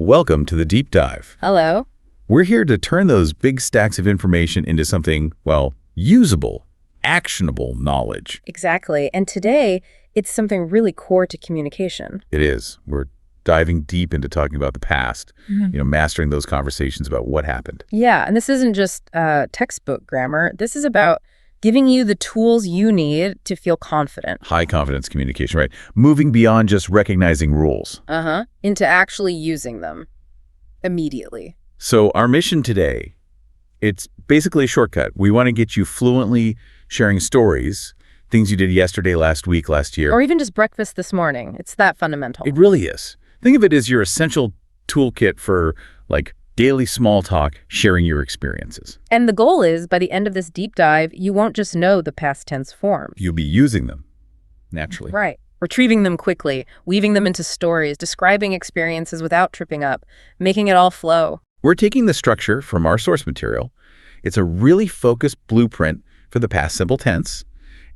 Welcome to the Deep Dive. Hello. We're here to turn those big stacks of information into something, well, usable, actionable knowledge. Exactly. And today, it's something really core to communication. It is. We're diving deep into talking about the past, mastering those conversations about what happened. Yeah, and this isn't just textbook grammar. This is about giving you the tools you need to feel confident. High confidence communication, right? Moving beyond just recognizing rules. Into actually using them immediately. So our mission today, it's basically a shortcut. We want to get you fluently sharing stories, things you did yesterday, last week, last year. Or even just breakfast this morning. It's that fundamental. It really is. Think of it as your essential toolkit for, like, daily small talk, sharing your experiences. And the goal is, by the end of this deep dive, you won't just know the past tense forms. You'll be using them, naturally. Right. Retrieving them quickly, weaving them into stories, describing experiences without tripping up, making it all flow. We're taking the structure from our source material. It's a really focused blueprint for the past simple tense,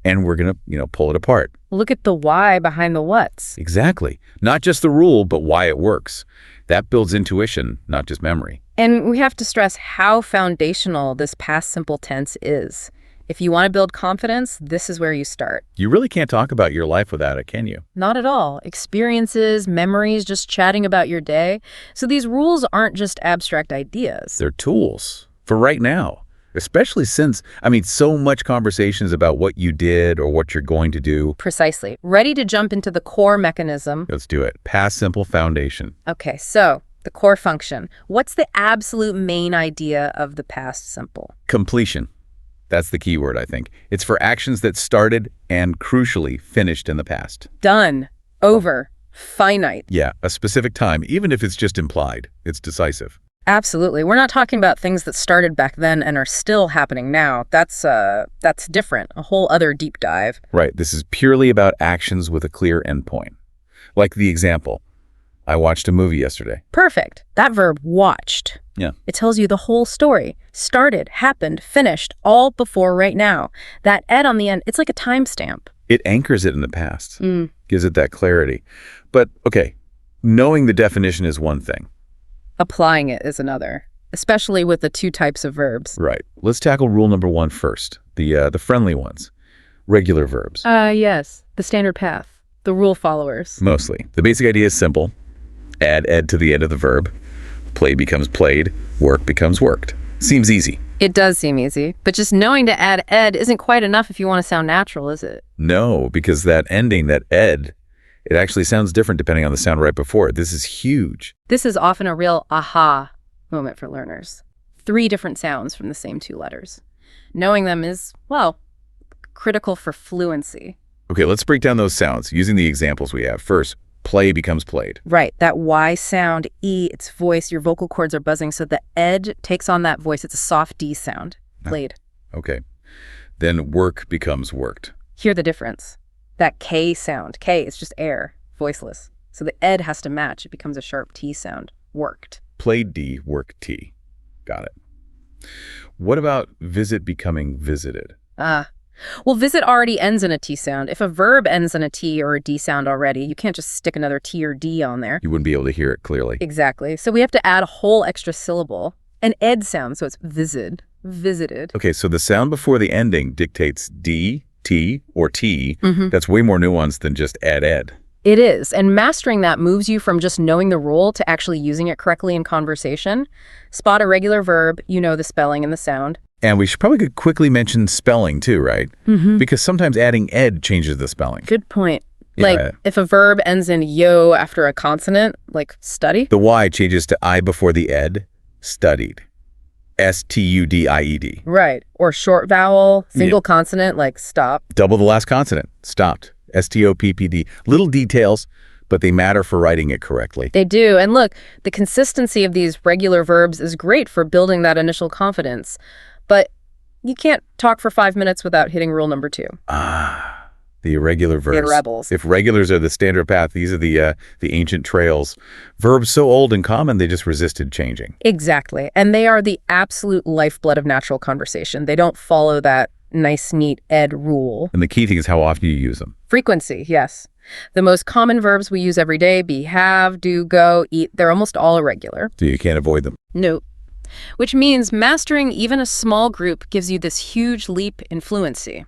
and we're going to, pull it apart. Look at the why behind the what's. Exactly. Not just the rule, but why it works. That builds intuition, not just memory. And we have to stress how foundational this past simple tense is. If you want to build confidence, this is where you start. You really can't talk about your life without it, can you? Not at all. Experiences, memories, just chatting about your day. So these rules aren't just abstract ideas. They're tools for right now, especially since, so much conversations about what you did or what you're going to do. Precisely. Ready to jump into the core mechanism. Let's do it. Past simple foundation. Okay, so the core function. What's the absolute main idea of the past simple? Completion. That's the key word, I think. It's for actions that started and, crucially, finished in the past. Done. Over. Finite. Yeah, a specific time, even if it's just implied. It's decisive. Absolutely. We're not talking about things that started back then and are still happening now. That's different. A whole other deep dive. Right. This is purely about actions with a clear endpoint. Like the example. I watched a movie yesterday. Perfect. That verb, watched. Yeah. It tells you the whole story. Started, happened, finished, all before right now. That ed on the end, it's like a timestamp. It anchors it in the past. Gives it that clarity. But, okay, knowing the definition is one thing. Applying it is another, especially with the two types of verbs. Right. Let's tackle rule number one first, the friendly ones, regular verbs. Yes, the standard path, the rule followers. Mostly. The basic idea is simple. Add ed to the end of the verb. Play becomes played. Work becomes worked. Seems easy. It does seem easy, but just knowing to add ed isn't quite enough if you want to sound natural, is it? No, because that ending, that ed, it actually sounds different depending on the sound right before it. This is huge. This is often a real aha moment for learners. 3 different sounds from the same 2 letters. Knowing them is, well, critical for fluency. Okay, let's break down those sounds using the examples we have. First, play becomes played. Right, that Y sound, E, its voice, your vocal cords are buzzing, so the ed takes on that voice. It's a soft D sound. Played. Okay. Then work becomes worked. Hear the difference. That K sound. K is just air, voiceless. So the ed has to match. It becomes a sharp T sound. Worked. Played D, work T. Got it. What about visit becoming visited? Well, visit already ends in a T sound. If a verb ends in a T or a D sound already, you can't just stick another T or D on there. You wouldn't be able to hear it clearly. Exactly. So we have to add a whole extra syllable. An ed sound, so it's visited. Okay, so the sound before the ending dictates D, T, or T. That's way more nuanced than just add ed. It is, and mastering that moves you from just knowing the rule to actually using it correctly in conversation. Spot a regular verb, you know the spelling and the sound. And we should probably quickly mention spelling too, right? Because sometimes adding ed changes the spelling. Good point. Yeah. Like if a verb ends in yo after a consonant, like study. The Y changes to I before the ed, studied. S-T-U-D-I-E-D. Right. Or short vowel, single consonant, like stop. Double the last consonant, stopped. S-T-O-P-P-D. Little details, but they matter for writing it correctly. They do. And look, the consistency of these regular verbs is great for building that initial confidence. But you can't talk for 5 minutes without hitting rule number 2. The irregular verbs. The rebels. If regulars are the standard path, these are the ancient trails. Verbs so old and common, they just resisted changing. Exactly. And they are the absolute lifeblood of natural conversation. They don't follow that nice, neat ed rule. And the key thing is how often you use them. Frequency, yes. The most common verbs we use every day, be, have, do, go, eat, they're almost all irregular. So you can't avoid them. Nope. Which means mastering even a small group gives you this huge leap in fluency.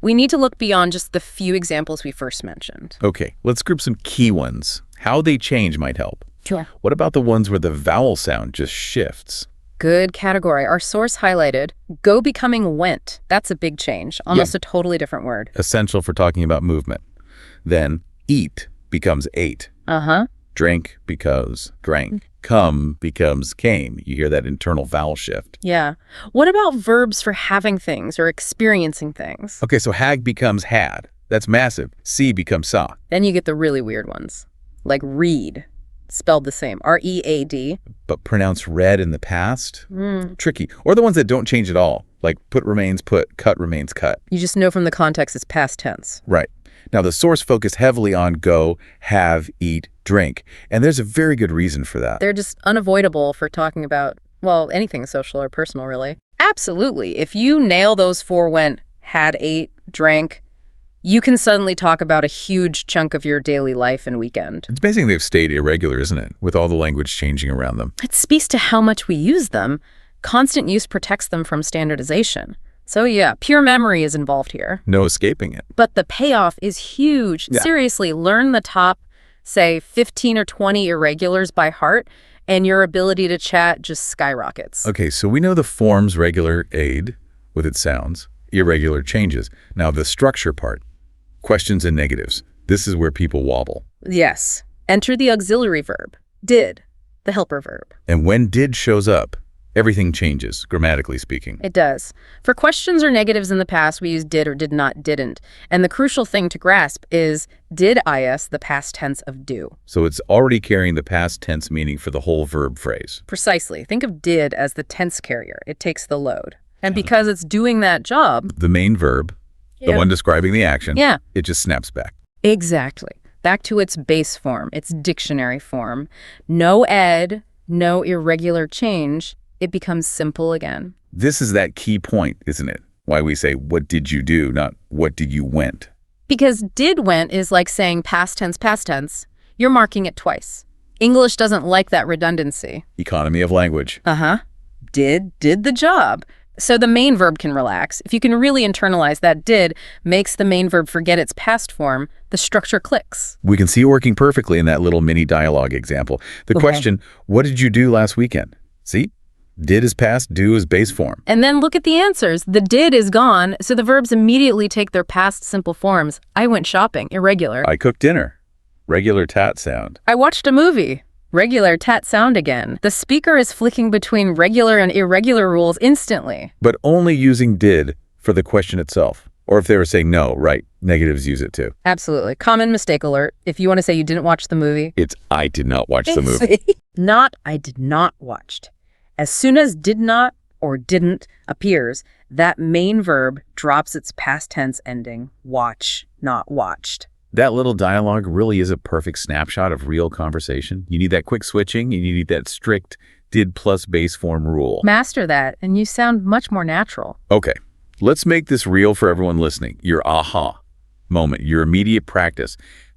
We need to look beyond just the few examples we first mentioned. Okay, let's group some key ones. How they change might help. Sure. What about the ones where the vowel sound just shifts? Good category. Our source highlighted, go becoming went. That's a big change, almost a totally different word. Essential for talking about movement. Then eat becomes ate. Uh-huh. Drink becomes drank. Come becomes came. You hear that internal vowel shift. Yeah. What about verbs for having things or experiencing things? Okay, so hag becomes had. That's massive. See becomes saw. Then you get the really weird ones, like read, spelled the same, R-E-A-D. But pronounced read in the past? Tricky. Or the ones that don't change at all, like put remains put, cut remains cut. You just know from the context it's past tense. Right. Now, the source focused heavily on go, have, eat, drink. And there's a very good reason for that. They're just unavoidable for talking about, well, anything social or personal, really. Absolutely. If you nail those four went, had, ate, drank, you can suddenly talk about a huge chunk of your daily life and weekend. It's amazing they've stayed irregular, isn't it? With all the language changing around them. It speaks to how much we use them. Constant use protects them from standardization. So yeah, pure memory is involved here. No escaping it. But the payoff is huge. Yeah. Seriously, learn the top, say, 15 or 20 irregulars by heart, and your ability to chat just skyrockets. Okay, so we know the forms regular aid with its sounds, irregular changes. Now the structure part, questions and negatives. This is where people wobble. Yes. Enter the auxiliary verb, did, the helper verb. And when did shows up, everything changes, grammatically speaking. It does. For questions or negatives in the past, we use did or did not, didn't. And the crucial thing to grasp is did is the past tense of do. So it's already carrying the past tense meaning for the whole verb phrase. Precisely. Think of did as the tense carrier. It takes the load. And because it's doing that job, The main verb, the one describing the action, it just snaps back. Exactly. Back to its base form, its dictionary form. No ed, no irregular change. It becomes simple again. This is that key point, isn't it? Why we say, what did you do, not what did you went? Because did went is like saying past tense. You're marking it twice. English doesn't like that redundancy. Economy of language. Uh-huh. Did the job. So the main verb can relax. If you can really internalize that did makes the main verb forget its past form, the structure clicks. We can see it working perfectly in that little mini dialogue example. The question, what did you do last weekend? See? Did is past, do is base form. And then look at the answers. The did is gone, so the verbs immediately take their past simple forms. I went shopping, irregular. I cooked dinner, regular tat sound. I watched a movie, regular tat sound again. The speaker is flicking between regular and irregular rules instantly. But only using did for the question itself. Or if they were saying no, right, negatives use it too. Absolutely. Common mistake alert. If you want to say you didn't watch the movie. It's I did not watch the movie. Not I did not watched. As soon as did not or didn't appears, that main verb drops its past tense ending, watch, not watched. That little dialogue really is a perfect snapshot of real conversation. You need that quick switching, and you need that strict did plus base form rule. Master that, and you sound much more natural. Okay, let's make this real for everyone listening. Your aha moment, your immediate practice.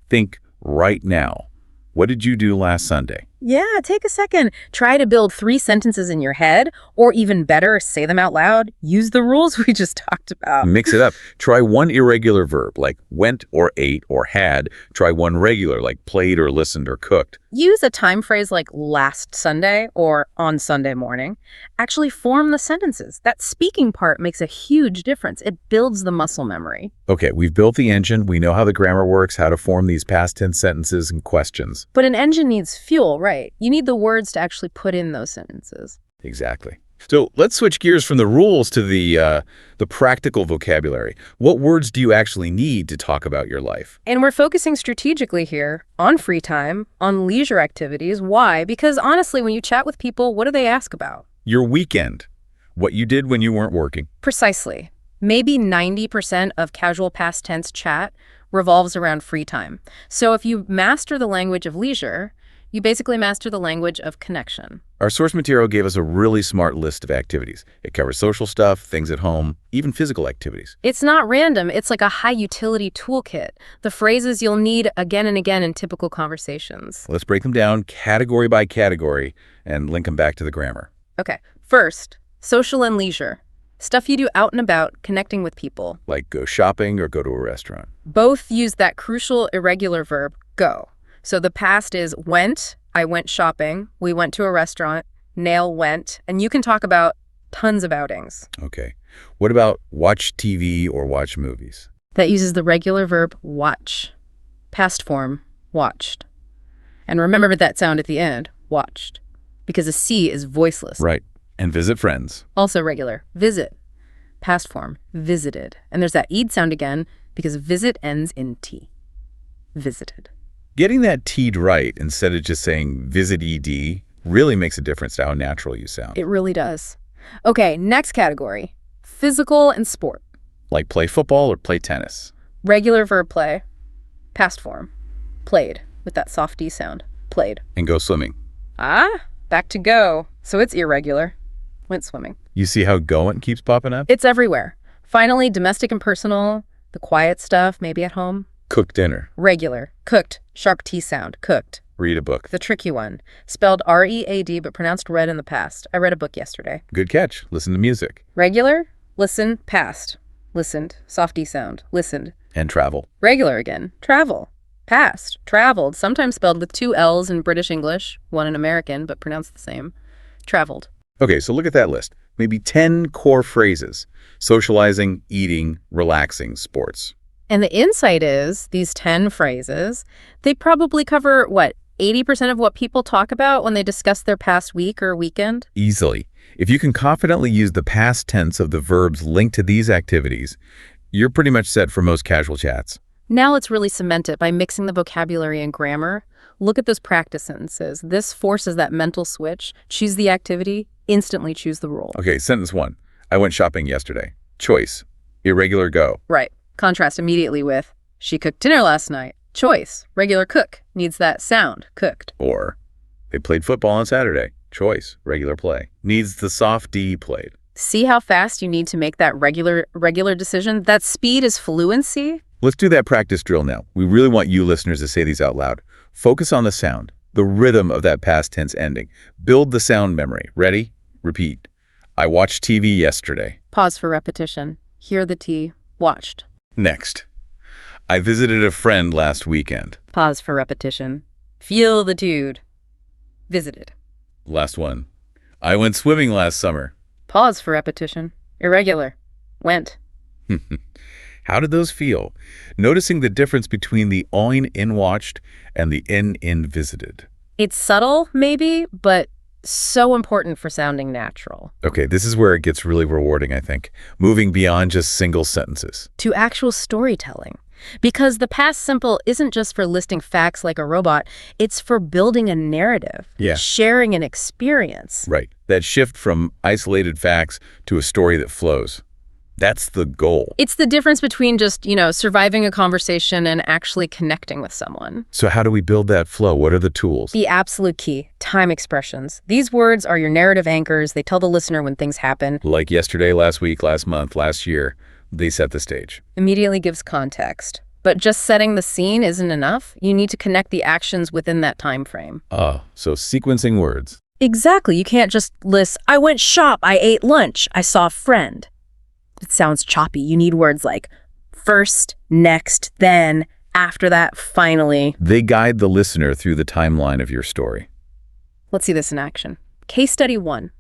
Think right now. What did you do last Sunday? Yeah, take a second. Try to build 3 sentences in your head, or even better, say them out loud. Use the rules we just talked about. Mix it up. Try one irregular verb, like went or ate or had. Try one regular, like played or listened or cooked. Use a time phrase like last Sunday or on Sunday morning. Actually form the sentences. That speaking part makes a huge difference. It builds the muscle memory. Okay, we've built the engine. We know how the grammar works, how to form these past tense sentences and questions. But an engine needs fuel, right? You need the words to actually put in those sentences. Exactly. So let's switch gears from the rules to the practical vocabulary. What words do you actually need to talk about your life? And we're focusing strategically here on free time, on leisure activities. Why? Because honestly, when you chat with people, what do they ask about? Your weekend. What you did when you weren't working. Precisely. Maybe 90% of casual past tense chat revolves around free time. So if you master the language of leisure, You basically master the language of connection. Our source material gave us a really smart list of activities. It covers social stuff, things at home, even physical activities. It's not random. It's like a high-utility toolkit. The phrases you'll need again and again in typical conversations. Let's break them down category by category and link them back to the grammar. Okay. First, social and leisure. Stuff you do out and about, connecting with people. Like go shopping or go to a restaurant. Both use that crucial irregular verb, go. So the past is went, I went shopping, we went to a restaurant, Nail went, and you can talk about tons of outings. Okay. What about watch TV or watch movies? That uses the regular verb watch. Past form, watched. And remember that sound at the end, watched. Because a C is voiceless. Right. And visit friends. Also regular, visit. Past form, visited. And there's that ed sound again because visit ends in T. Visited. Getting that T'd right instead of just saying visit ED really makes a difference to how natural you sound. It really does. Okay, next category. Physical and sport. Like play football or play tennis. Regular verb play. Past form. Played. With that soft D sound. Played. And go swimming. Ah, back to go. So it's irregular. Went swimming. You see how going keeps popping up? It's everywhere. Finally, domestic and personal. The quiet stuff, maybe at home. Cook dinner. Regular. Cooked. Sharp T sound. Cooked. Read a book. The tricky one. Spelled R-E-A-D but pronounced read in the past. I read a book yesterday. Good catch. Listen to music. Regular. Listen. Past. Listened. Soft D sound. Listened. And travel. Regular again. Travel. Past. Traveled. Sometimes spelled with 2 L's in British English. One in American, but pronounced the same. Traveled. Okay, so look at that list. Maybe 10 core phrases. Socializing, eating, relaxing, sports. And the insight is, these 10 phrases, they probably cover, 80% of what people talk about when they discuss their past week or weekend? Easily. If you can confidently use the past tense of the verbs linked to these activities, you're pretty much set for most casual chats. Now let's really cement it by mixing the vocabulary and grammar. Look at those practice sentences. This forces that mental switch. Choose the activity, instantly choose the rule. Okay, sentence 1. I went shopping yesterday. Choice. Irregular go. Right. Contrast immediately with, she cooked dinner last night. Choice. Regular cook. Needs that sound. Cooked. Or, they played football on Saturday. Choice. Regular play. Needs the soft D played. See how fast you need to make that regular decision? That speed is fluency. Let's do that practice drill now. We really want you listeners to say these out loud. Focus on the sound, the rhythm of that past tense ending. Build the sound memory. Ready? Repeat. I watched TV yesterday. Pause for repetition. Hear the T. Watched. Next. I visited a friend last weekend. Pause for repetition. Feel the dude. Visited. Last one. I went swimming last summer. Pause for repetition. Irregular. Went. How did those feel? Noticing the difference between the oin in watched and the in visited. It's subtle, maybe, but so important for sounding natural. Okay, this is where it gets really rewarding, I think. Moving beyond just single sentences. To actual storytelling. Because the past simple isn't just for listing facts like a robot, it's for building a narrative. Yeah. Sharing an experience. Right. That shift from isolated facts to a story that flows. That's the goal. It's the difference between just, surviving a conversation and actually connecting with someone. So how do we build that flow? What are the tools? The absolute key, time expressions. These words are your narrative anchors. They tell the listener when things happen. Like yesterday, last week, last month, last year, they set the stage. Immediately gives context. But just setting the scene isn't enough. You need to connect the actions within that time frame. So sequencing words. Exactly. You can't just list, I went shop, I ate lunch, I saw a friend. It sounds choppy. You need words like first, next, then, after that, finally. They guide the listener through the timeline of your story. Let's see this in action. Case study 1.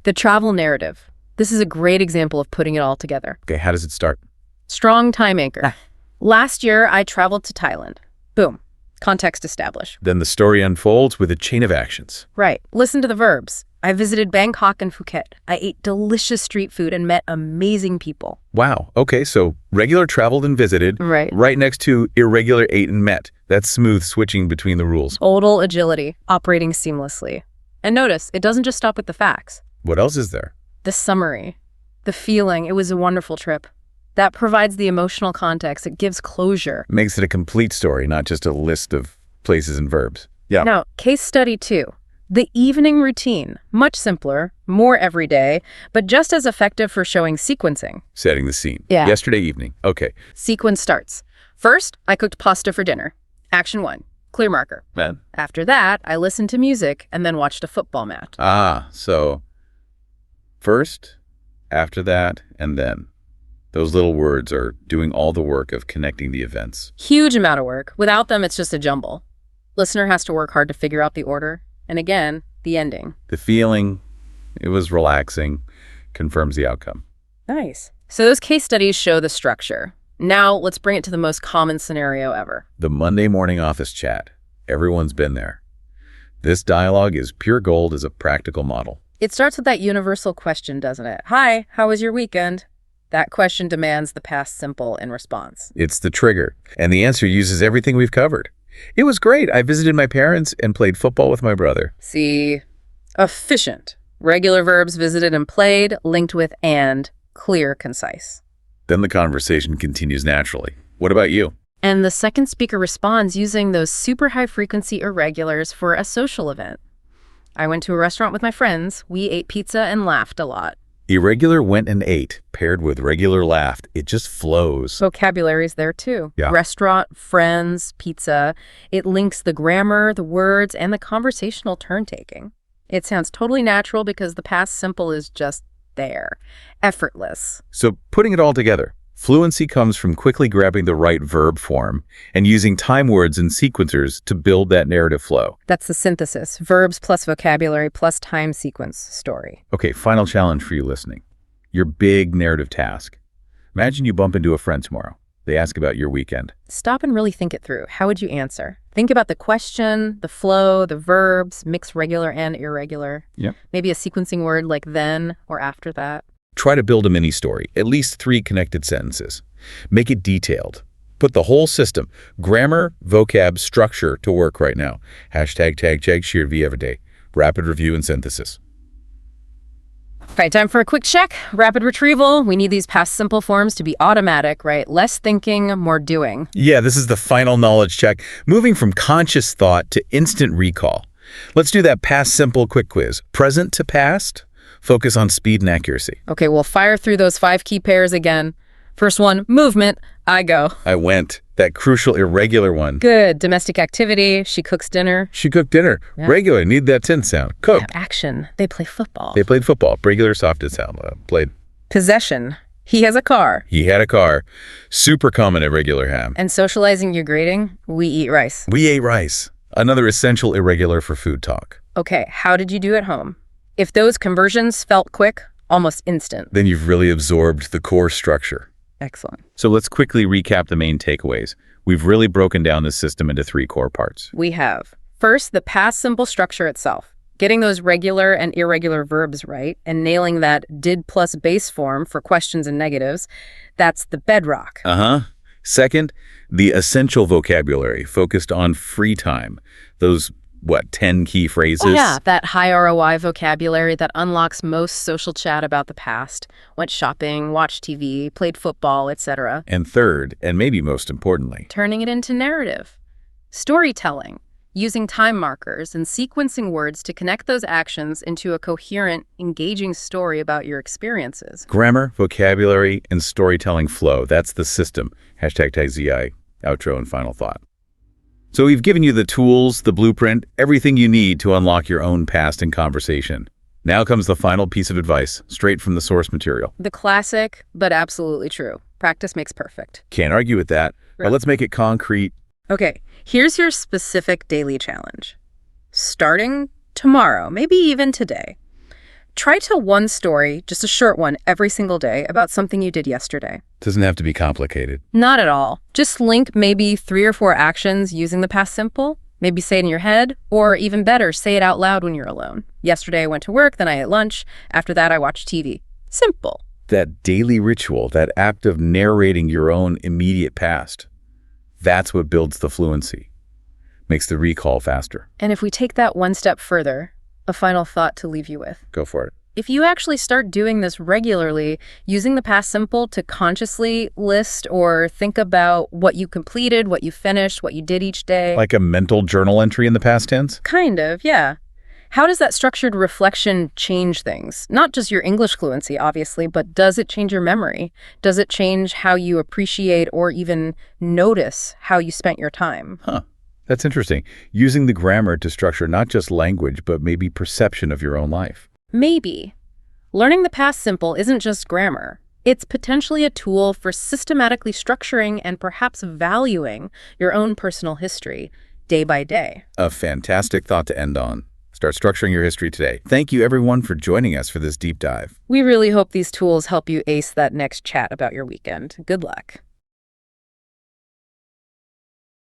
The travel narrative. This is a great example of putting it all together. Okay, how does it start? Strong time anchor. Last year, I traveled to Thailand. Boom. Context established. Then the story unfolds with a chain of actions. Right. Listen to the verbs. I visited Bangkok and Phuket. I ate delicious street food and met amazing people. Wow. Okay, so regular traveled and visited. Right. Right next to irregular ate and met. That's smooth switching between the rules. Total agility, operating seamlessly. And notice, it doesn't just stop with the facts. What else is there? The summary, the feeling, it was a wonderful trip. That provides the emotional context. It gives closure. Makes it a complete story, not just a list of places and verbs. Yeah. Now, case study 2. The evening routine. Much simpler, more everyday, but just as effective for showing sequencing. Setting the scene. Yeah. Yesterday evening. Okay. Sequence starts. First, I cooked pasta for dinner. Action 1. Clear marker. Man. After that, I listened to music and then watched a football match. So first, after that, and then. Those little words are doing all the work of connecting the events. Huge amount of work. Without them, it's just a jumble. Listener has to work hard to figure out the order. And again, the ending. The feeling, it was relaxing, confirms the outcome. Nice. So those case studies show the structure. Now let's bring it to the most common scenario ever. The Monday morning office chat. Everyone's been there. This dialogue is pure gold as a practical model. It starts with that universal question, doesn't it? Hi, how was your weekend? That question demands the past simple in response. It's the trigger, and the answer uses everything we've covered. It was great. I visited my parents and played football with my brother. See, efficient. Regular verbs visited and played, linked with and, clear, concise. Then the conversation continues naturally. What about you? And the second speaker responds using those super high-frequency irregulars for a social event. I went to a restaurant with my friends. We ate pizza and laughed a lot. Irregular went and ate, paired with regular laughed. It just flows. Vocabulary's there too. Yeah. Restaurant, friends, pizza. It links the grammar, the words, and the conversational turn-taking. It sounds totally natural because the past simple is just there. Effortless. So putting it all together, fluency comes from quickly grabbing the right verb form and using time words and sequencers to build that narrative flow. That's the synthesis. Verbs plus vocabulary plus time sequence story. Okay, final challenge for you listening. Your big narrative task. Imagine you bump into a friend tomorrow. They ask about your weekend. Stop and really think it through. How would you answer? Think about the question, the flow, the verbs, mix regular and irregular. Yep. Maybe a sequencing word like then or after that. Try to build a mini story, at least 3 connected sentences. Make it detailed. Put the whole system, grammar, vocab, structure to work right now. Hashtag #𝗘𝗃𝗧𝗏. Rapid review and synthesis. All right, time for a quick check. Rapid retrieval. We need these past simple forms to be automatic, right? Less thinking, more doing. Yeah, this is the final knowledge check, moving from conscious thought to instant recall. Let's do that past simple quick quiz. Present to past, focus on speed and accuracy. Okay, we'll fire through those 5 key pairs again. First one, movement. I go. I went. That crucial irregular one. Good. Domestic activity. She cooks dinner. She cooked dinner. Yeah. Regular, need that tin sound. Cook. Action. They play football. They played football. Regular, soft sound. Played. Possession. He has a car. He had a car. Super common irregular ham. And socializing your grading, we eat rice. We ate rice. Another essential irregular for food talk. Okay, how did you do at home? If those conversions felt quick, almost instant. Then you've really absorbed the core structure. Excellent. So let's quickly recap the main takeaways. We've really broken down this system into 3 core parts. We have, first, the past simple structure itself. Getting those regular and irregular verbs right and nailing that did plus base form for questions and negatives, that's the bedrock. Second, the essential vocabulary focused on free time. Those, 10 key phrases? Oh, yeah, that high ROI vocabulary that unlocks most social chat about the past. Went shopping, watched TV, played football, etc. And third, and maybe most importantly, turning it into narrative. Storytelling, using time markers and sequencing words to connect those actions into a coherent, engaging story about your experiences. Grammar, vocabulary, and storytelling flow. That's the system. #TOEFL, outro and final thought. So we've given you the tools, the blueprint, everything you need to unlock your own past in conversation. Now comes the final piece of advice, straight from the source material. The classic, but absolutely true. Practice makes perfect. Can't argue with that, but let's make it concrete. Okay, here's your specific daily challenge. Starting tomorrow, maybe even today, try to tell one story, just a short one, every single day about something you did yesterday. Doesn't have to be complicated. Not at all. Just link maybe 3 or 4 actions using the past simple. Maybe say it in your head, or even better, say it out loud when you're alone. Yesterday I went to work, then I ate lunch. After that I watched TV. Simple. That daily ritual, that act of narrating your own immediate past, that's what builds the fluency, makes the recall faster. And if we take that one step further, a final thought to leave you with. Go for it. If you actually start doing this regularly, using the past simple to consciously list or think about what you completed, what you finished, what you did each day. Like a mental journal entry in the past tense? Kind of, yeah. How does that structured reflection change things? Not just your English fluency, obviously, but does it change your memory? Does it change how you appreciate or even notice how you spent your time? Huh. That's interesting. Using the grammar to structure not just language, but maybe perception of your own life. Maybe. Learning the past simple isn't just grammar. It's potentially a tool for systematically structuring and perhaps valuing your own personal history day by day. A fantastic thought to end on. Start structuring your history today. Thank you, everyone, for joining us for this deep dive. We really hope these tools help you ace that next chat about your weekend. Good luck.